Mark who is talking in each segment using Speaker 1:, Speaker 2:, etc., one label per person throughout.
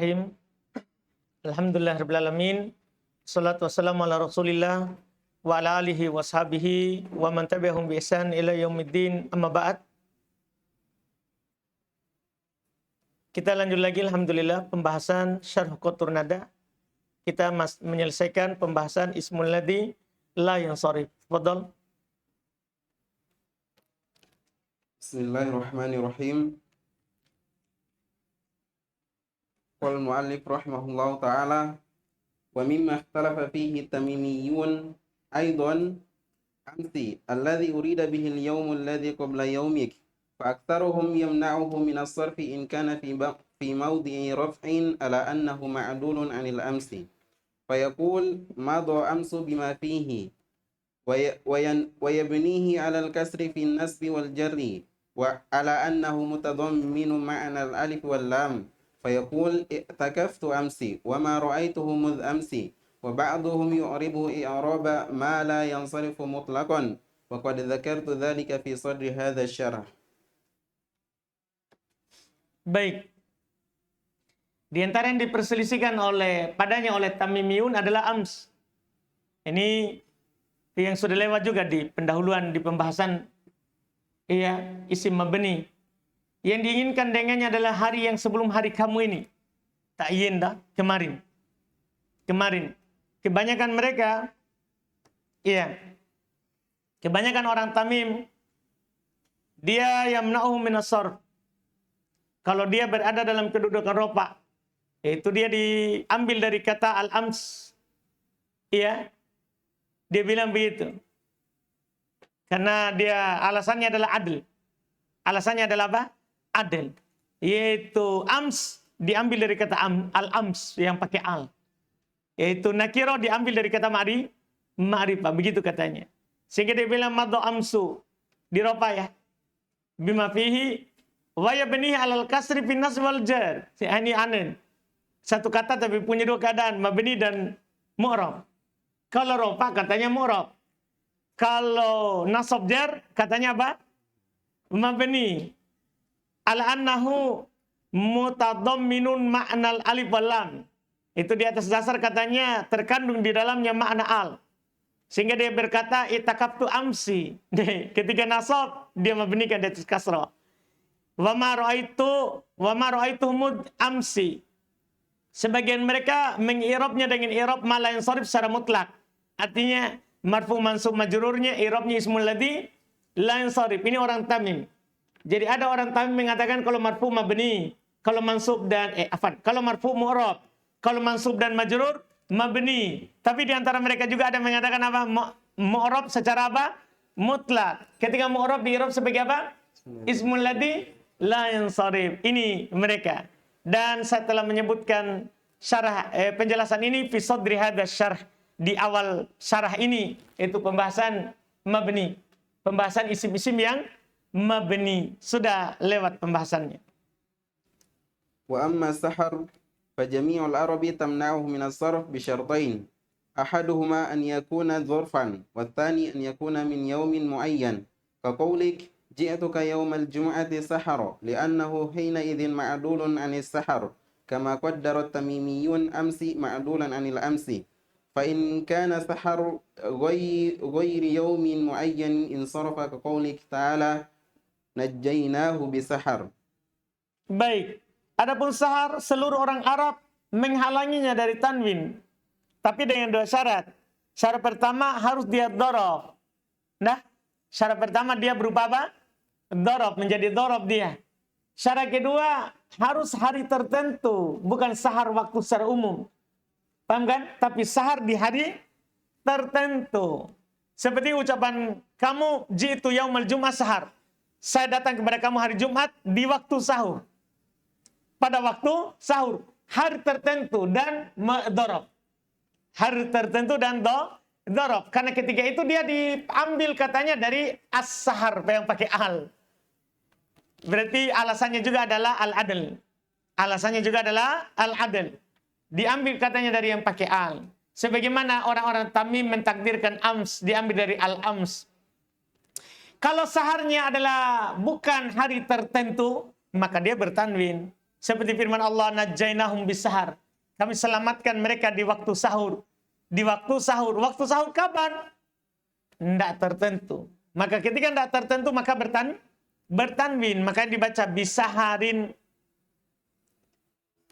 Speaker 1: Bismillahirrahmanirrahim. Alhamdulillahirrahmanirrahim. Salatu wassalamu ala rasulillah wa ala alihi wa sahbihi wa man tabi'ahum bi ihsan ila yaumiddin, amma ba'd. Kita lanjut lagi alhamdulillah pembahasan Syarh Qatur Nada. Kita menyelesaikan pembahasan Ismul Ladzi la yansharif. Fadhal.
Speaker 2: Bismillahirrahmanirrahim. Qala al-mu'allif rahimahullahu ta'ala wa mimma ikhtalafa fihi tamimiyun aidan amsi alladhi urida bihi al-yawm alladhi qabla yawmik fa aktharuhum yamna'uhu min as-sarfi in kana fi mawdi'i raf'in ala annahu ma'dulun 'anil amsi fa yaqul madha amsu bima fihi wa yabnihi 'ala al-kasri fi an-nasbi wal jarri wa 'ala annahu mutadamminu ma'na al-alif wal lam فيقول اعتكفت أمسي وما رأيته مذ أمسي وبعضهم يعربه إعراب ما لا ينصرف مطلقا وقد ذكرت ذلك في صدر هذا الشرح.
Speaker 1: Baik. Di antara yang diperselisihkan padanya oleh Tamimiyun adalah ams. Ini yang sudah lewat juga di pendahuluan di pembahasan isim mabni. Yang diinginkan dengannya adalah hari yang sebelum hari kamu ini. Ta'yin dah, kemarin. Kebanyakan mereka, kebanyakan orang Tamim, dia yamna'uhu minas sarf. Kalau dia berada dalam kedudukan rofa, yaitu dia diambil dari kata al-ams. Dia bilang begitu. Karena alasannya adalah adl. Alasannya adalah apa? Adil, yaitu ams diambil dari kata al-ams yang pakai al, yaitu nakiro diambil dari kata ma'rifah, begitu katanya. Sehingga dia bilang madho amsu di ropa ya, bima fihi wa yabnihi alal kasri fin nasb wal jar. Ini anen, satu kata tapi punya dua keadaan, mabni dan mu'rab. Kalau ropa katanya mu'rab, kalau nasab jar katanya apa? Mabni. Ala annahu mutadamminun ma'nal alif wal lam. Itu di atas dasar katanya terkandung di dalamnya makna al. Sehingga dia berkata itakabtu amsi. Ketika nasab dia mabnikan di atas kasrah. Wa ma ra'aitu mud amsi. Sebagian mereka mengirabnya dengan irab ma la yansharif secara mutlak. Artinya marfu mansub majrurnya irabnya ismul ladzi la yansharif. Ini orang Tamim. Jadi ada orang Tamim mengatakan kalau marfu mabni, kalau mansub dan kalau marfu mu'rab, kalau mansub dan majrur mabni. Tapi di antara mereka juga ada yang mengatakan apa? Mu'rab secara apa? Mutlak. Ketika mu'rab di i'rab sebagai apa? Ismul ladzi la yansharif. Ini mereka. Dan saya telah menyebutkan penjelasan ini fi sadri hadza syarh, di awal syarah ini, itu pembahasan mabni. Pembahasan isim-isim yang mabni, sudah lewat pembahasannya.
Speaker 2: Wa amma sahar fa jami'ul arabi tamna'uhu min as-sarf bi syartain. Ahaduhuma an yakuna dhurfan wa tsani an yakuna min yawmin muayyan. Ka qawlik ji'tuka yawmal jum'ati sahara li'annahu hina idzin ma'dulun 'anis sahar kama qaddara at-tamimiyun amsi ma'dulan 'anil amsi. Fa in kana sahar ghairi yawmin muayyan insarafa ka qawlik ta'ala najjaynahu bisahar.
Speaker 1: Baik. Adapun sahar, seluruh orang Arab menghalanginya dari tanwin. Tapi dengan dua syarat. Syarat pertama harus dia dhorof. Nah, syarat pertama dia berupa apa? Dhorof, menjadi dhorof dia. Syarat kedua harus hari tertentu, bukan sahar waktu secara umum. Paham kan? Tapi sahar di hari tertentu. Seperti ucapan kamu jitu yaumal jum'ah sahar. Saya datang kepada kamu hari Jumat di waktu sahur. Pada waktu sahur. Hari tertentu dan dhorof. Hari tertentu dan dhorof. Karena ketika itu dia diambil katanya dari as-sahar yang pakai al. Berarti alasannya juga adalah al-adl. Alasannya juga adalah al-adl. Diambil katanya dari yang pakai al. Sebagaimana orang-orang Tamim mentakdirkan ams, diambil dari al-ams. Kalau saharnya adalah bukan hari tertentu, maka dia bertanwin. Seperti firman Allah, najainahum bisahar. Kami selamatkan mereka di waktu sahur. Di waktu sahur. Waktu sahur kapan? Tidak tertentu. Maka ketika tidak tertentu, maka bertanwin. Maka dibaca bisaharin.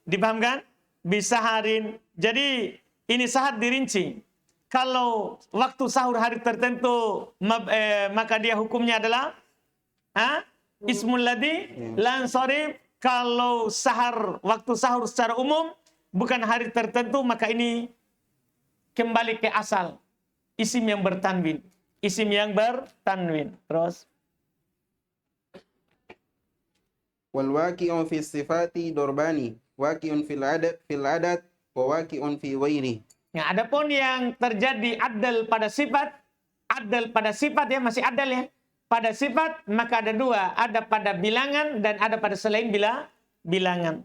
Speaker 1: Dipahamkan? Bisaharin. Jadi ini sahar dirinci. Kalau waktu sahur hari tertentu, maka dia hukumnya adalah ismul ladzi lan sorib. Kalau waktu sahur secara umum bukan hari tertentu, maka ini kembali ke asal isim yang bertanwin. Isim yang bertanwin. Terus
Speaker 2: wal waqi'un fi sifati dorbani, waqi'un fil adat wa waqi'un fi ghairi.
Speaker 1: Nah, adapun yang terjadi adal pada sifat ya, masih adal ya. Pada sifat maka ada dua, ada pada bilangan dan ada pada selain bilangan.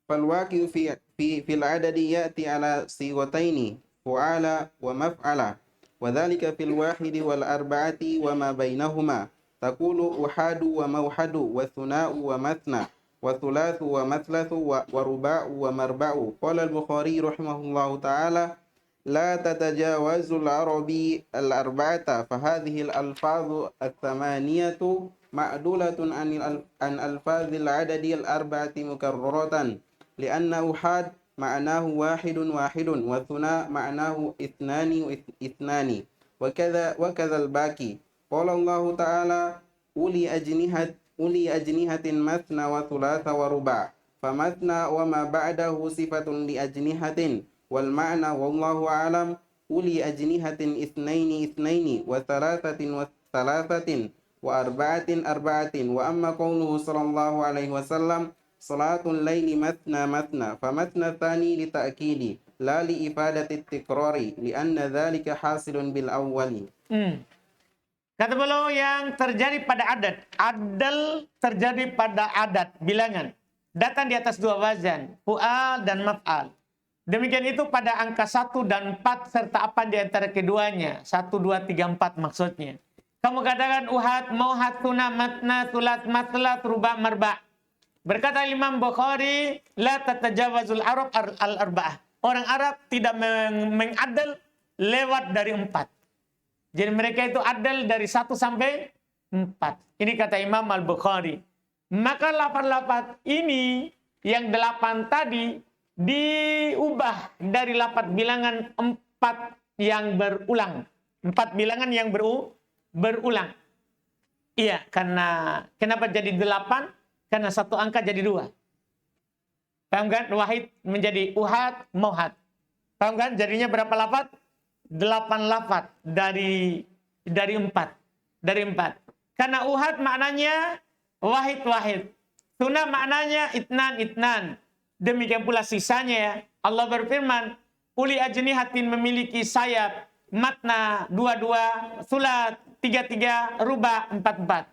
Speaker 2: Fal waqi'u fil adadi ya'ti ala sighataini, fu'ala wa maf'ala. Wa dhalika fil wahidi wal arba'ati wa ma bainahuma. Taqulu uhadu wa mauhadu wa thuna'u wa mathna. وثلاث ومثلث ورباع ومربع. قال البخاري رحمه الله تعالى لا تتجاوز العربي الأربعة فهذه الألفاظ الثمانية معدولة عن ألفاظ العدد الأربعة مكررة لأن أحد معناه واحد واحد وثناء معناه اثنان اثنان وكذا الباقي. قال الله تعالى أولي أجنحة مثنى وثلاث ورباع فمثنى وما بعده صفة لأجنحة والمعنى والله أعلم أولي أجنحة اثنين اثنين وثلاثة وثلاثة وأربعة أربعة. وأما قوله صلى الله عليه وسلم صلاة الليل مثنى مثنى فمثنى الثاني لتأكيد لا لإفادة التكرار لأن ذلك حاصل بالأول.
Speaker 1: Kata beliau yang terjadi pada adat. Adal terjadi pada adat, bilangan. Datang di atas dua wazan, fu'al dan maf'al. Demikian itu pada angka 1 dan 4 serta apa di antara keduanya. 1, 2, 3, 4 maksudnya. Kamu katakan uhad, mauhad, tuna, matna, tulat, matlat, ruba, marba. Berkata Imam Bukhari, la tatajawazul Arab al-arba'ah. Orang Arab tidak mengadal lewat dari 4. Jadi mereka itu adal dari 1 sampai 4. Ini kata Imam Al-Bukhari. Maka lafaz-lafaz ini yang 8 tadi diubah dari lafaz bilangan 4 yang berulang. 4 bilangan yang berulang. Iya, karena kenapa jadi 8? Karena satu angka jadi 2. Paham kan? Wahid menjadi uhad, mauhad. Paham kan? Jadinya berapa lafaz? 8 lafaz dari 4. Dari 4. Karena uhad maknanya wahid-wahid. Tuna maknanya itnan-itnan. Demikian pula sisanya ya. Allah berfirman, uli ajnihatin memiliki sayap, matna 22, sulat 33, ruba 44.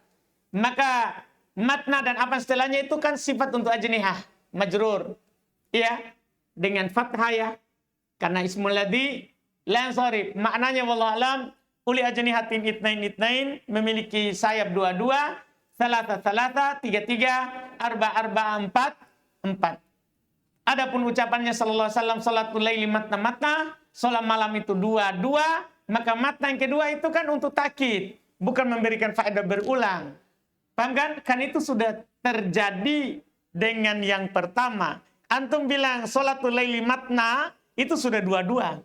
Speaker 1: Maka matna dan apa setelahnya itu kan sifat untuk ajnihah, majrur. Ya, dengan fathah ya. Karena ismul ladzi la yansharif. Maknanya wallahu alam, uli ajnihatin itnain memiliki sayap 22, salasa 33, arba 4. Adapun ucapannya sallallahu alaihi wasallam salatul laili matna, salat malam itu 2, maka matna yang kedua itu kan untuk takkid, bukan memberikan faedah berulang. Paham kan? Kan itu sudah terjadi dengan yang pertama. Antum bilang salatul laili matna itu sudah 2.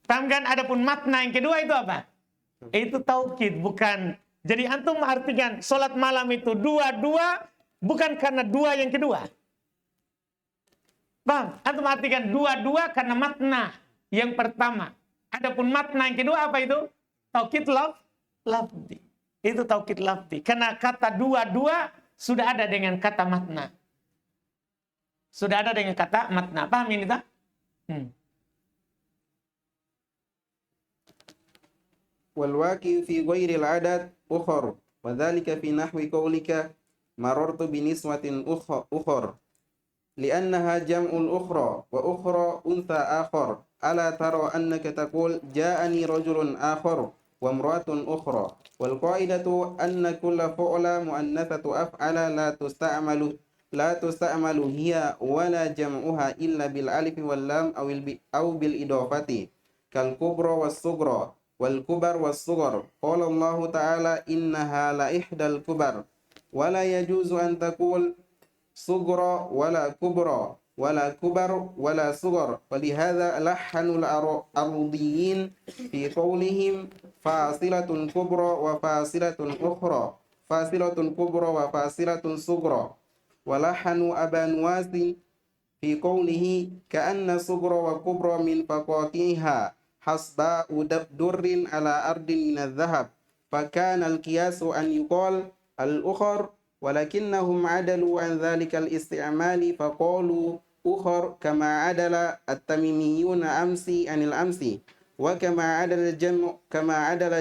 Speaker 1: Paham kan? Adapun matna yang kedua itu apa? Itu taukid, bukan. Jadi antum mengartikan salat malam itu 2, bukan karena 2 yang kedua. Paham? Antum artikan 2 karena makna yang pertama. Adapun makna yang kedua apa itu? Taukid lafzi. Itu taukid lafzi. Karena kata 2 sudah ada dengan kata makna. Sudah ada dengan kata makna. Paham ini tak?
Speaker 2: Wal waqi fi ghairi al-adad ukhur. Wa dhalika fi nahwi qawlika marartu bi niswatin ukhur. لأنها جمع الأخرى وأخرى أنثى آخر ألا ترى أنك تقول جاءني رجل آخر وامرأة أخرى. والقاعدة أن كل فعل مؤنثة أفعل لا تستعمل هي ولا جمعها إلا بالألف واللام أو بالإضافة كالكبرى والصغرى والكبر والصغر. قال الله تعالى إنها لإحدى الكبر ولا يجوز أن تقول صغرى ولا كبرى ولا كبر ولا صغر. ولهذا لحنوا الأرضيين في قولهم فاصلة كبرى وفاصلة أخرى، فاصلة كبرى وفاصلة صغرى. ولحنوا أبا نواس في قوله كأن صغرى وكبرى من فقاطعها حسباء در على أرض من الذهب، فكان القياس أن يقال الأخر، ولكنهم عدلوا عن ذلك الاستعمال فقالوا أخر كما عدل التميميون أمسي عن الأمسي، وكما عدل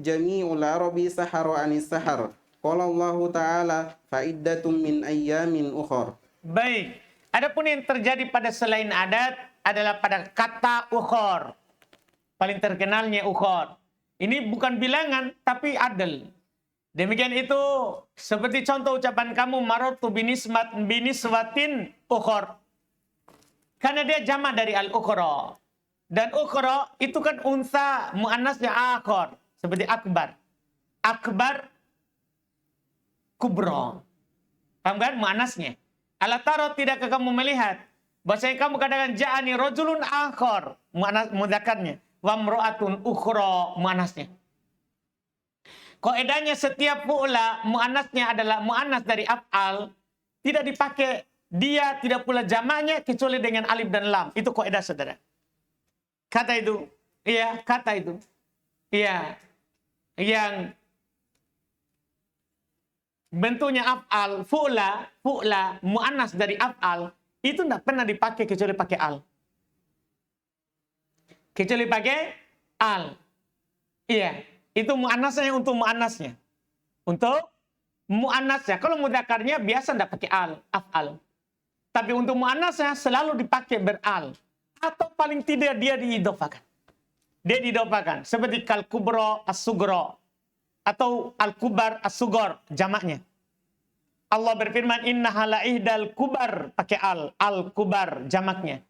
Speaker 2: جميع العرب سحر عن السحر. قال الله تعالى فعدة من أيام أخر.
Speaker 1: Baik, adapun yang terjadi pada selain adat adalah pada kata ukhor. Paling terkenalnya ukhor. Ini bukan bilangan, tapi adl. Demikian itu, seperti contoh ucapan kamu, marotu biniswatin ukhor. Karena dia jamak dari al-ukhra. Dan ukhra itu kan unsa muannasnya akhor. Seperti akbar. Akbar, kubro. Paham kan muannasnya? Ala taro, tidakkah kamu melihat bahwasanya kamu katakan ja'ani rajulun akhor, mudzakarnya, wa imra'atun ukhra, muannasnya. Kaidahnya setiap fu'la muannasnya adalah muannas dari af'al, tidak dipakai dia, tidak pula jamaknya kecuali dengan alif dan lam. Itu kaidah, saudara. Kata itu, iya, kata itu, iya, yang bentuknya af'al, fu'la, mu'annas dari af'al, itu tidak pernah dipakai kecuali pakai al. Kecuali pakai al. Iya, itu mu'annasnya untuk mu'annasnya. Untuk mu'annasnya. Kalau mudzakarnya biasa tidak pakai al, af'al. Tapi untuk mu'annasnya selalu dipakai beral. Atau paling tidak dia diidofakan. Dia diidofakan. Seperti kal-kubro as-sugro. Atau al-kubar as-sugor, jamaknya. Allah berfirman, innaha la'ihdal kubar, pakai al-kubar, jamaknya.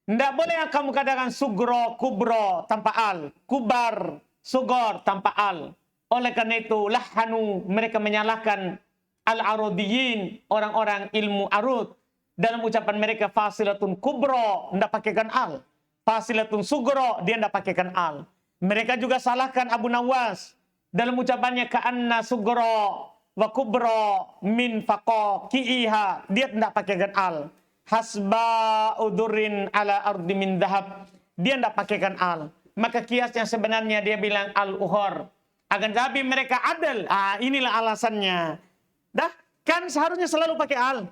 Speaker 1: Tidak boleh kamu katakan sugro, kubro, tanpa al. Kubar, sugor, tanpa al. Oleh karena itu, lahanu, mereka menyalahkan al-arodiyin, orang-orang ilmu arud. Dalam ucapan mereka, fasilatun kubro, tidak pakaikan al. Fasilatun sugro, dia tidak pakaikan al. Mereka juga salahkan Abu Nawas. Dalam ucapannya, ka'anna sugro wa kubro min faqo ki'iha. Dia tidak pakaikan al. Hasba udurin ala ardi min dahab. Dia tidak pakaikan al. Maka kiasnya sebenarnya dia bilang al-ukhor. Akan tapi mereka adil. Inilah alasannya. Dah, kan seharusnya selalu pakai al.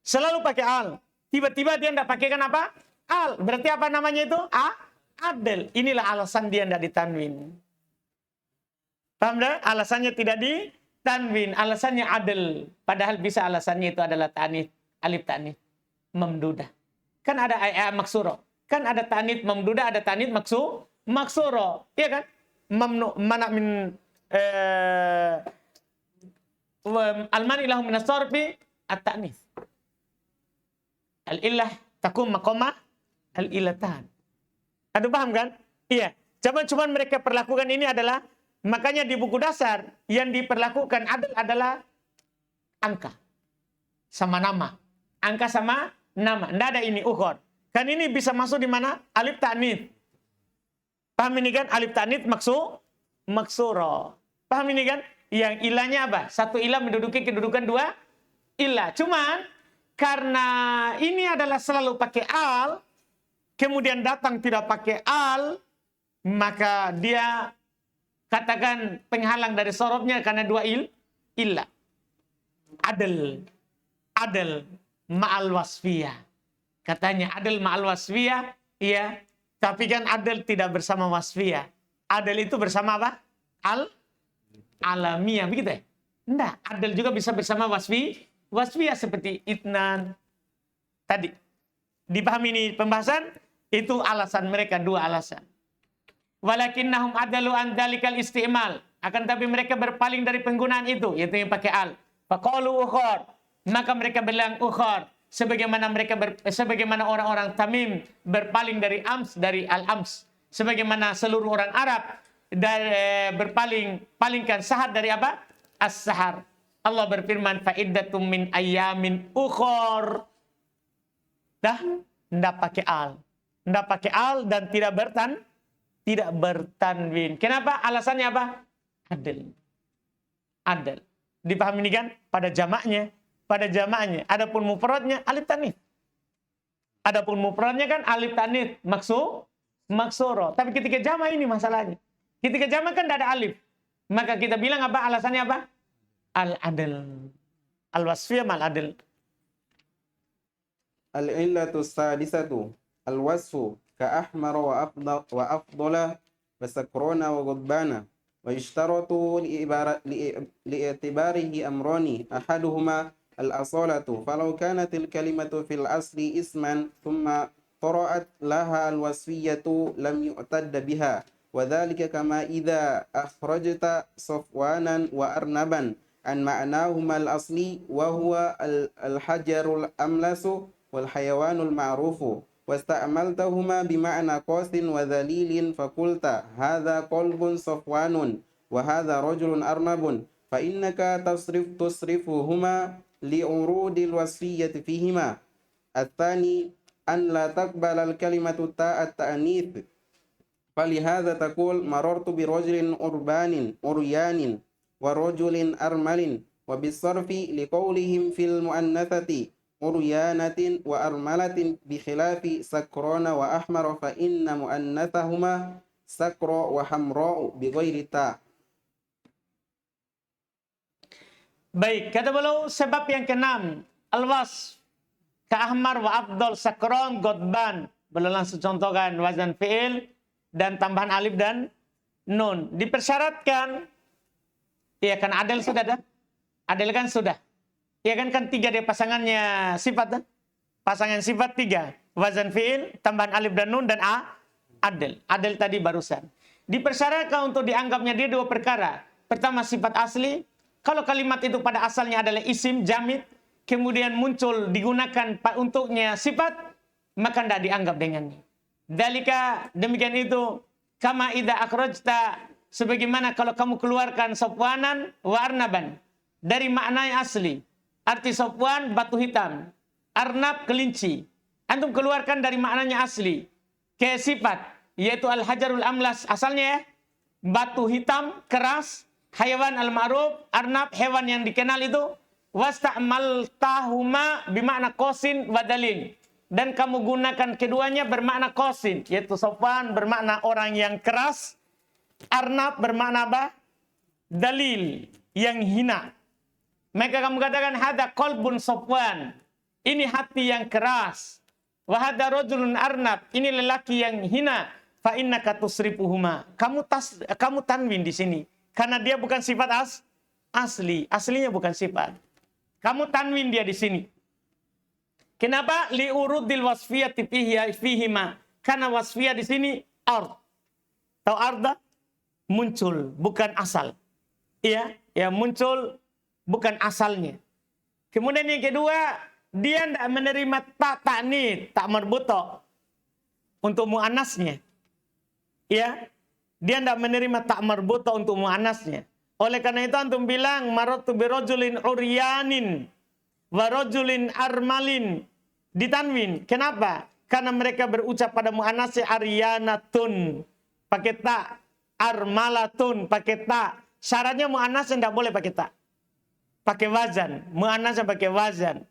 Speaker 1: Selalu pakai al. Tiba-tiba dia tidak pakaikan apa? Al. Berarti apa namanya itu? Adil. Inilah alasan dia tidak ditanwin. Paham dah? Alasannya tidak ditanwin. Alasannya adil. Padahal bisa alasannya itu adalah ta'nits. Alif ta'nits. Mamdudah. Kan ada maksuro. Kan ada ta'nits mamdudah, ada ta'nits maksuro. Iya kan? Mana min al-mani lahu min as-sarfi at-ta'nits. Al-illah takum maqama al-illatan. Aduh, paham kan? Iya. Cuman mereka perlakukan ini adalah, makanya di buku dasar yang diperlakukan adalah angka sama nama. Angka sama nama. Tidak ada ini ukhor. Kan ini bisa masuk di mana? Alif ta'nits. Paham ini kan? Alif ta'nits maksuro. Paham ini kan? Yang ilahnya apa? Satu ilah menduduki kedudukan dua ilah. Cuman karena ini adalah selalu pakai al, kemudian datang tidak pakai al, maka dia katakan penghalang dari sorobnya karena dua ilah. Adil ma'al wasfiyah. Katanya adil ma'al wasfiyah, iya. Tapi kan adil tidak bersama wasfiyah. Adil itu bersama apa? Alamiah, begitu ya? Enggak, adil juga bisa bersama wasfiyah seperti itnan. Tadi. Dipahami ini pembahasan? Itu alasan mereka, dua alasan. Walakinnahum adalu an dalikal isti'mal. Akan tapi mereka berpaling dari penggunaan itu, yaitu yang pakai al. Faqalu ukhor. Maka mereka bilang ukhar, sebagaimana orang-orang Tamim berpaling dari Ams, dari Al-Ams, sebagaimana seluruh orang Arab palingkan sahar dari apa? As-sahar. Allah berfirman, fa'iddatum min ayyamin ukhar. Dah, ndak pakai al. Ndak pakai al dan tidak bertanwin. Kenapa? Alasannya apa? Adil. Adil. Dipahami ini kan? Pada jamaknya. Adapun mufradnya alif tanith. Adapun mufradnya kan alif tanith maksuro. Tapi ketika jamak ini masalahnya. Ketika jamak kan tidak ada alif. Maka kita bilang apa? Alasannya apa? Al-adil. Al-wasfiyah mal-adil.
Speaker 2: Al-illatu sadisatu al-wasfu ka'ahmar wa afdala wa sakrona wa ghadbana wa yishtaratu li'itibarihi amrani ahaduhuma al-asalatu falau kanat al-kalimatu fil asli isman thumma طرأت لها الوصفية لم يعتد بها وذلك كما إذا أخرجت صفوانا وأرنبا عن معناهما الأصلي وهو الحجر الأملس والحيوان المعروف واستعملتهما بمعنى قوس وذليل فقلت هذا قلب صفوان وهذا رجل أرنب فإنك تصرفهما لعروض الوصفية فيهما. الثاني أن لا تقبل الكلمة تاء التأنيث فلهذا تقول مررت برجل عريان ورجل أرمل وبالصرف لقولهم في المؤنثة عريانة وأرملة بخلاف سكران وأحمر فإن مؤنثهما سكر وحمراء بغير تاء.
Speaker 1: Baik, kata beliau sebab yang keenam, al-wasf ka'ahmar wa afdal sakron godban. Beliau langsung contohkan wazan fi'il dan tambahan alif dan nun. Dipersyaratkan, iya kan adil sudah dah? Adil kan sudah. Iya kan tiga deh pasangannya sifat dah? Pasangan sifat tiga. Wazan fi'il, tambahan alif dan nun dan adil. Adil tadi barusan. Dipersyaratkan untuk dianggapnya dia dua perkara. Pertama sifat asli. Kalau kalimat itu pada asalnya adalah isim, jamid, kemudian muncul digunakan untuknya sifat, maka tidak dianggap dengannya. Dalika demikian itu kama idza akhrajta, sebagaimana kalau kamu keluarkan safwanan wa arnaban dari makna yang asli. Arti safwan batu hitam, arnab kelinci. Antum keluarkan dari maknanya asli ke sifat, yaitu al-hajarul amlas, asalnya ya, batu hitam keras, hayawan al-ma'ruf, arnab hewan yang dikenal itu, wasta'maltahuma bimakna qasin wa dalil, dan kamu gunakan keduanya bermakna qasin, yaitu safwan bermakna orang yang keras, arnab bermakna apa? Dalil, yang hina. Maka kamu katakan hada qalbun safwan, ini hati yang keras. Wa hada rajulun arnab, ini lelaki yang hina. Fa innaka tusrifuhuma, kamu tanwin di sini karena dia bukan sifat asli, aslinya bukan sifat. Kamu tanwin dia di sini. Kenapa? Liurudil wasfiyati fihima. Karena wasfiyah di sini ard. Tahu arda? Muncul, bukan asal. Iya, ya muncul bukan asalnya. Kemudian yang kedua, dia tidak menerima ta'nits, tak marbuta untuk muannasnya. Iya, dia tidak menerima tak marbuta untuk muannasnya. Oleh karena itu antum bilang maratu birajulin uryanin wa rajulin armalin, ditanwin. Kenapa? Karena mereka berucap pada muannasnya aryanatun pakai ta, armalatun pakai ta. Syaratnya muannasnya tidak boleh pakai ta. Pakai wazan, muannasnya pakai wazan.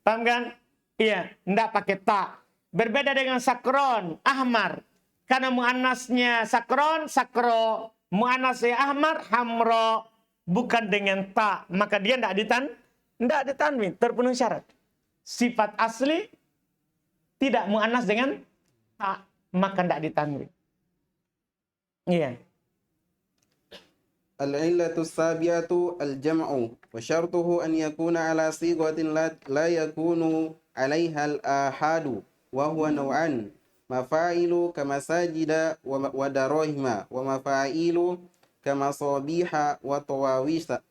Speaker 1: Paham kan? Iya, tidak pakai ta. Berbeda dengan sakron, ahmar. Karena muannasnya sakron, sakro. Muannasnya ahmar, hamro. Bukan dengan ta. Maka dia tidak ditanwin. Terpenuhi syarat. Sifat asli tidak muannas dengan ta. Maka tidak ditanwin. Iya.
Speaker 2: Al-illatu sabiatu al-jam'u wa syartuhu an yakuna ala sighatin la yakunu 'alaiha al-ahadu wa huwa naw'an mafailu kama sajida wa darahima wa mafailu kama sabiha wa tawawisa.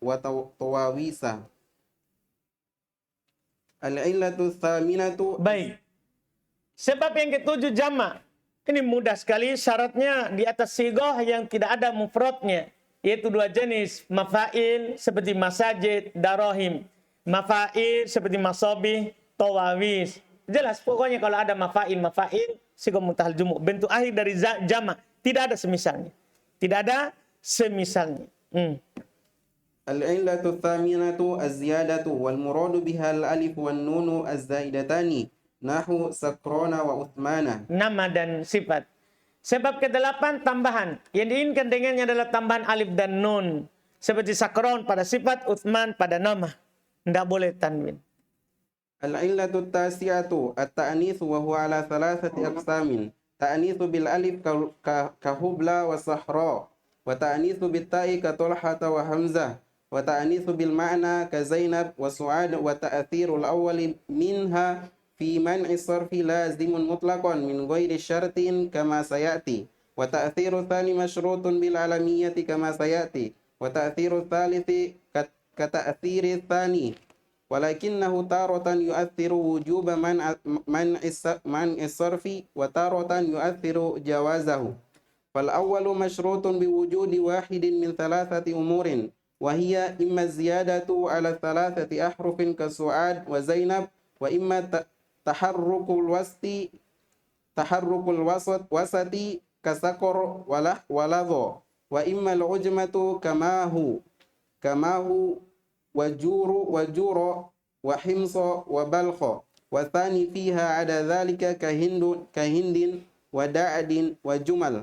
Speaker 2: Al-illatu tsaminatu.
Speaker 1: Baik. Sebab yang ketujuh jamak. Ini mudah sekali, syaratnya di atas sighah yang tidak ada mufradnya, yaitu dua jenis, mafail seperti masajid, darahim, mafail seperti masabih, tawawis. Jelas pokoknya kalau ada mafail sighah muntahal jumu', bentuk akhir dari jamak, tidak ada semisalnya. Tidak ada semisalnya.
Speaker 2: Al-illatu tsaminatu az-ziyadatu wal muradu biha al-alif wan nunu az-zaidatani. Nahu sakrona wa uthmana.
Speaker 1: Nama dan sifat. Sebab ke-8 tambahan. Yang diinginkan dengannya adalah tambahan alif dan nun. Seperti sakron pada sifat, Uthman pada nama. Tidak boleh tanwin.
Speaker 2: Al-illatu tasi'atu at-ta'nitsu wa huwa ala thalathati aqsamin. Ta'nitsu bil alif ka hubla wa sahra. Wa ta'nitsu bit ta'i ka tulhata wa hamzah. Wa ta'nitsu bil ma'na ka zainab wa su'ad wa ta'thirul awwali minha في منع الصرف لازم مطلقا من غير شرط كما سيأتي وتأثير الثاني مشروط بالعلمية كما سيأتي وتأثير الثالث كتأثير الثاني ولكنه تارة يؤثر وجوب منع الصرف وتارة يؤثر جوازه فالأول مشروط بوجود واحد من ثلاثة أمور وهي إما الزيادة على ثلاثة أحرف كسعاد وزينب وإما تحرك الوسط كسكر ولظى وإما العجمة كما هو وجور وحمص وبلخ والثاني فيها عدا ذلك كهند ودعد وجمل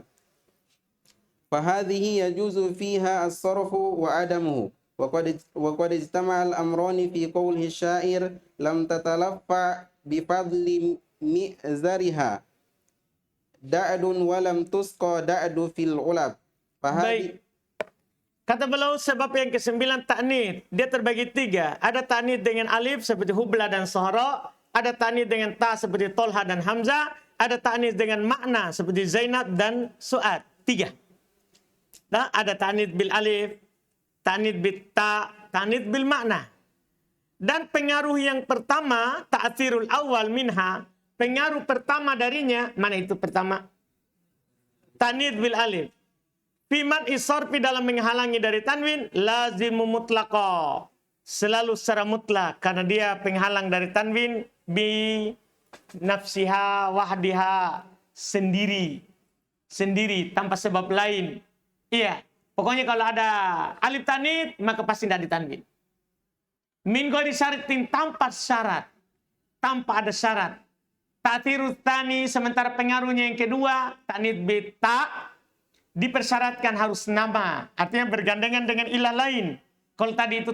Speaker 2: فهذه يجوز فيها الصرف وعدمه وقد اجتمع الأمران في قوله الشاعر لم تتلفع بفضل مئزرها دعد ولم تسقى دعد في العلب.
Speaker 1: Baik. Kata beliau sebab yang ke-9 ta'nits. Dia terbagi 3. Ada ta'nits dengan alif seperti hubla dan sahra. Ada ta'nits dengan ta seperti tolha dan hamzah. Ada ta'nits dengan makna seperti Zainab dan Su'ad. 3. Nah, ada ta'nits bil alif, ta'nits bil ta, ta'nits bil makna. Dan pengaruh yang pertama, ta'athirul awal minha, pengaruh pertama darinya, mana itu pertama? Ta'nits bil alif. Fiman isarfi dalam menghalangi dari tanwin, lazimu mutlaqa. Selalu secara mutlak, karena dia penghalang dari tanwin, bi nafsiha wahdiha, sendiri, tanpa sebab lain. Iya, pokoknya kalau ada alif ta'nits, maka pasti tidak ditanwin. Min ghairi syaratin, tanpa syarat. Tanpa ada syarat. Ta'thirut tsani, sementara pengaruhnya yang kedua, ta'nits bi ta, dipersyaratkan harus nama. Artinya bergandengan dengan ilah lain. Kalau tadi itu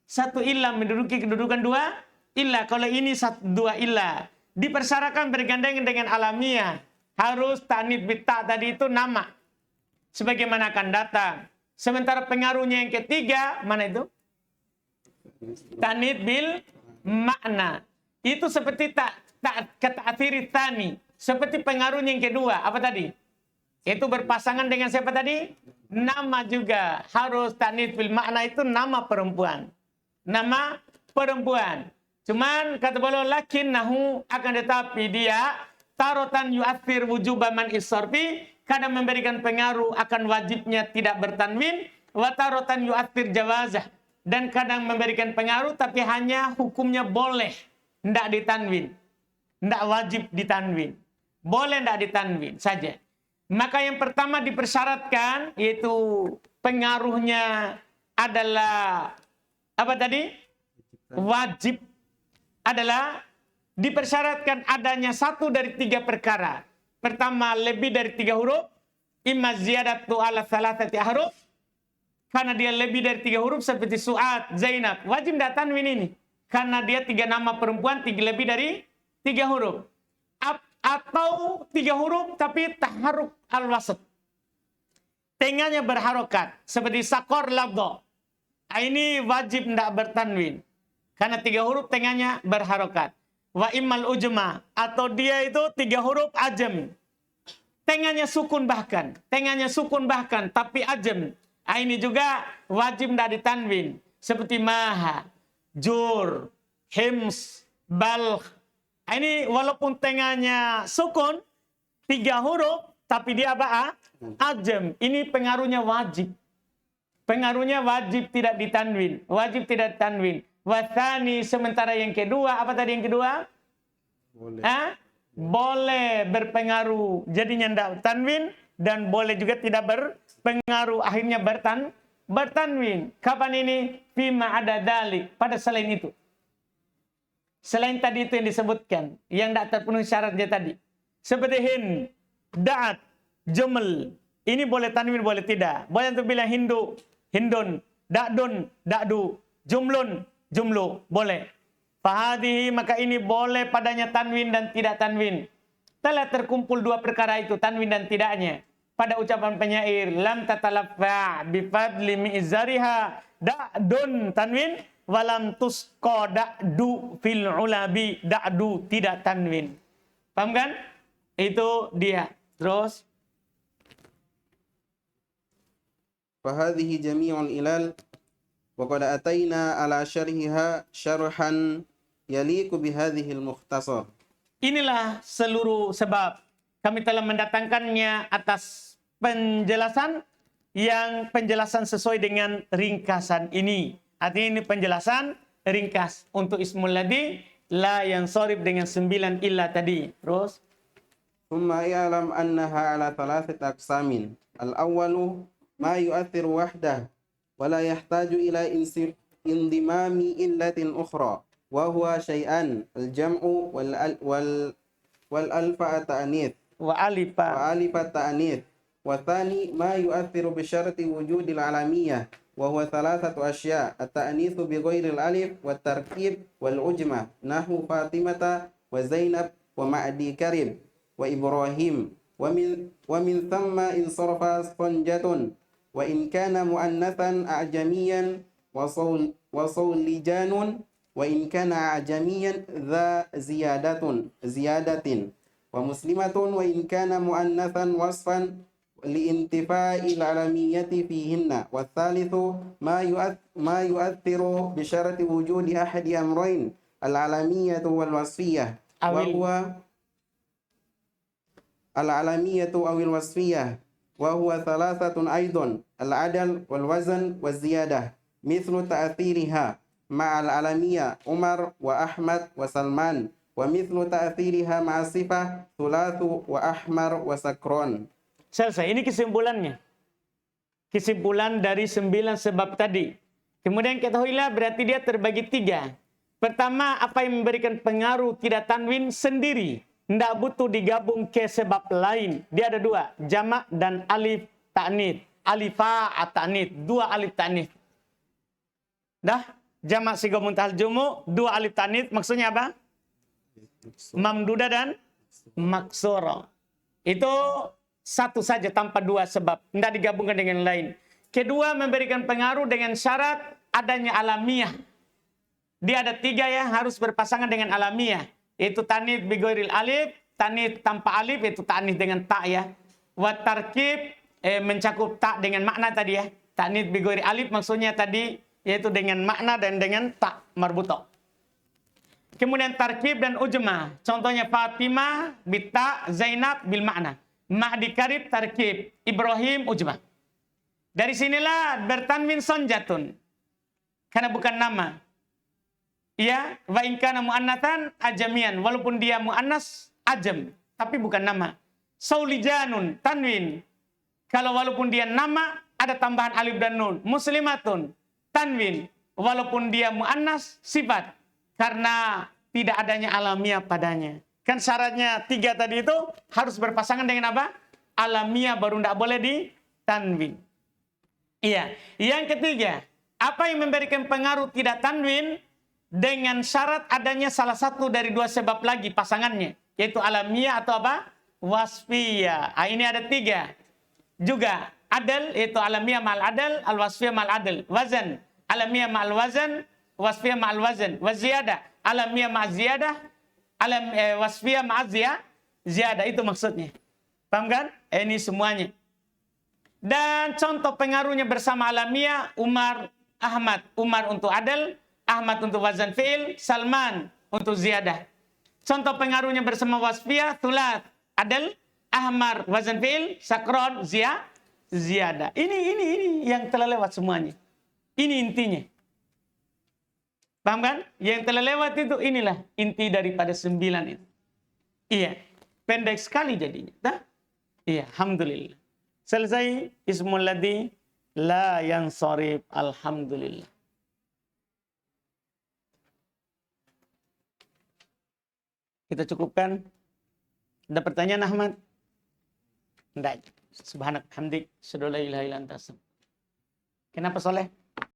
Speaker 1: satu ilah menduduki kedudukan dua ilah. Kalau ini dua ilah. Dipersyaratkan bergandengan dengan alamiah. Harus ta'nits bi ta tadi itu nama. Sebagaimana akan datang. Sementara pengaruhnya yang ketiga, mana itu? Ta'nits bil makna. Itu seperti ta'thiri tsani, seperti pengaruhnya yang kedua. Apa tadi? Itu berpasangan dengan siapa tadi? Nama juga. Harus ta'nits bil makna, itu nama perempuan. Nama perempuan. Cuman kata beliau lakinnahu, akan tetapi dia tarotan yu'athir wujuba man isarfi, kadang memberikan pengaruh akan wajibnya tidak bertanwin, wa tarotan yu'athir jawazah, dan kadang memberikan pengaruh tapi hanya hukumnya boleh, tidak ditanwin, tidak wajib ditanwin, boleh tidak ditanwin saja. Maka yang pertama dipersyaratkan yaitu pengaruhnya adalah apa tadi? Wajib, adalah dipersyaratkan adanya satu dari 3 perkara. Pertama, lebih dari 3 huruf, imma ziyadatu ala thalathati ahruf, karena dia lebih dari 3 huruf seperti Su'ad, Zainab, wajib tidak tanwin ini. Karena dia 3 nama perempuan, lebih dari 3 huruf. Atau 3 huruf tapi taharuk al-wasat. Tengahnya berharokat. Seperti sakor labdo. Ini wajib tidak bertanwin. Karena 3 huruf tengahnya berharokat. Wa immal ujma. Atau dia itu 3 huruf ajem. Tengahnya sukun bahkan. Tapi ajem. Ini juga wajib tidak ditanwin. Seperti maha, jur, Hims, Balkh. Ini walaupun tengahnya sukun, 3 huruf, tapi dia apa? Ajam. Ini pengaruhnya wajib. Pengaruhnya wajib tidak ditanwin. Wajib tidak ditanwin. Wathani, sementara yang kedua, apa tadi yang kedua?
Speaker 2: Boleh.
Speaker 1: Boleh berpengaruh. Jadinya tidak tanwin. Dan boleh juga tidak berpengaruh. Akhirnya bertanwin. Kapan ini? Fima ada dalik. Pada selain itu. Selain tadi itu yang disebutkan. Yang tidak terpenuhi syaratnya tadi. Seperti hin, da'at, jumel. Ini boleh tanwin, boleh tidak. Boleh untuk bilang hindu, hindun, da'dun, da'du, jumlun, jumlu. Boleh. Fahadihi, maka ini boleh padanya tanwin dan tidak tanwin. Telah terkumpul 2 perkara itu, tanwin dan tidaknya. Pada ucapan penyair, lam tatalaffa bifadli mi'zariha da'dun tanwin, walam tusqa da'du fil ulabi, da'du tidak tanwin. Paham kan? Itu dia. Terus
Speaker 2: فهذه جميع العلل وقد أتينا على شرحها شرحا يليق بهذه المختصر.
Speaker 1: Inilah seluruh sebab. Kami telah mendatangkannya atas penjelasan yang penjelasan sesuai dengan ringkasan ini. Artinya ini penjelasan ringkas untuk ismul ladzi la yang sorib dengan 9 illa tadi. Terus
Speaker 2: ثم يعلم أنها على 3 أقسام. الأول ما يؤثر وحده ولا يحتاج إلى انضمام إلة أخرى وهو شيئان الجمع والألف التأنيث
Speaker 1: وألف
Speaker 2: التأنيث. والثاني ما يؤثر بشرط وجود العلامية وهو 3 أشياء التأنيث بغير الألف والتركيب والعجمة نحو فاطمة وزينب ومعدي كرب وإبراهيم ومن ثم انصرف صنجة وإن كان مؤنثا أعجميا وصولجان وإن كان أعجميا ذا زيادة ومسلمة وإن كان مؤنثا وصفا لانتفاء العلمية فيهن. والثالث ما يؤثر بشرط وجود أحد أمرين العلمية والوصفية وهو العلمية أو الوصفية وهو 3 أيضا العدل والوزن والزيادة مثل تأثيرها مع العلمية عمر وأحمد وسلمان ومثل تأثيرها مع صفة ثلاث وأحمر وسكران.
Speaker 1: Selesai. Ini kesimpulannya. Kesimpulan dari 9 sebab tadi. Kemudian ketahuilah berarti dia terbagi 3. Pertama, apa yang memberikan pengaruh tidak tanwin sendiri. Tidak butuh digabung ke sebab lain. Dia ada 2. Jamak dan alif ta'nits. Alifa at-ta'nits. 2 alif ta'nits. Dah? Jamak siga muntahal jumu. 2 alif ta'nits. Maksudnya apa? Mamduda dan maksura. Itu satu saja tanpa 2 sebab. Tidak digabungkan dengan lain. Kedua, memberikan pengaruh dengan syarat adanya alamiah. Dia ada 3 ya, harus berpasangan dengan alamiah. Itu tanith bigoiril alif, tanith tanpa alif, itu tanith dengan ta ya. Wa tarkib, mencakup ta dengan makna tadi ya. Tanith bigoiril alif maksudnya tadi, yaitu dengan makna dan dengan ta marbutoh. Kemudian tarkib dan ujmah. Contohnya Fatimah, bita, Zainab, bil makna. Mahdi karib, tarkib. Ibrahim, ujmah. Dari sinilah bertanwin sonjatun. Karena bukan nama. Ya, wa in kana muannatsan ajamian, walaupun dia muannas ajam, tapi bukan nama. Saulijanun tanwin. Kalau walaupun dia nama ada tambahan alif dan nun. Muslimatun tanwin, walaupun dia muannas sifat karena tidak adanya alamiah padanya. Kan syaratnya 3 tadi itu harus berpasangan dengan apa? Alamiah baru tidak boleh ditanwin. Iya. Yang ketiga, apa yang memberikan pengaruh tidak tanwin? Dengan syarat adanya salah satu dari 2 sebab lagi pasangannya. Yaitu alamiah atau apa? Wasfiyah. Ini ada 3. Juga adal, yaitu alamiah ma'al adal, al-wasfiyah ma'al adal. Wazan, alamiah ma'al wazan, wasfiyah ma'al wazan. Waziyadah, alamiah ma'al ziyadah, wasfiyah ma'al ziyadah. Itu maksudnya. Paham kan? Ini semuanya. Dan contoh pengaruhnya bersama alamiah, Umar, Ahmad. Umar untuk adal, Ahmad untuk wazan fi'il, Salman untuk ziyadah. Contoh pengaruhnya bersama wasfiyah, thulat, adal, ahmar, wazan fi'il, sakron, ziyadah. Ini yang telah lewat semuanya. Ini intinya. Paham kan? Yang telah lewat itu inilah inti daripada 9 itu. Iya. Pendek sekali jadinya. Nah? Iya, alhamdulillah. Selesai ismul ladzi la yansarif, alhamdulillah. Kita cukupkan. Ada pertanyaan Ahmad? Enggak. Subhanak hamdik, asyhadu an la ilaha illa anta astaghfiruka. Kenapa Soleh?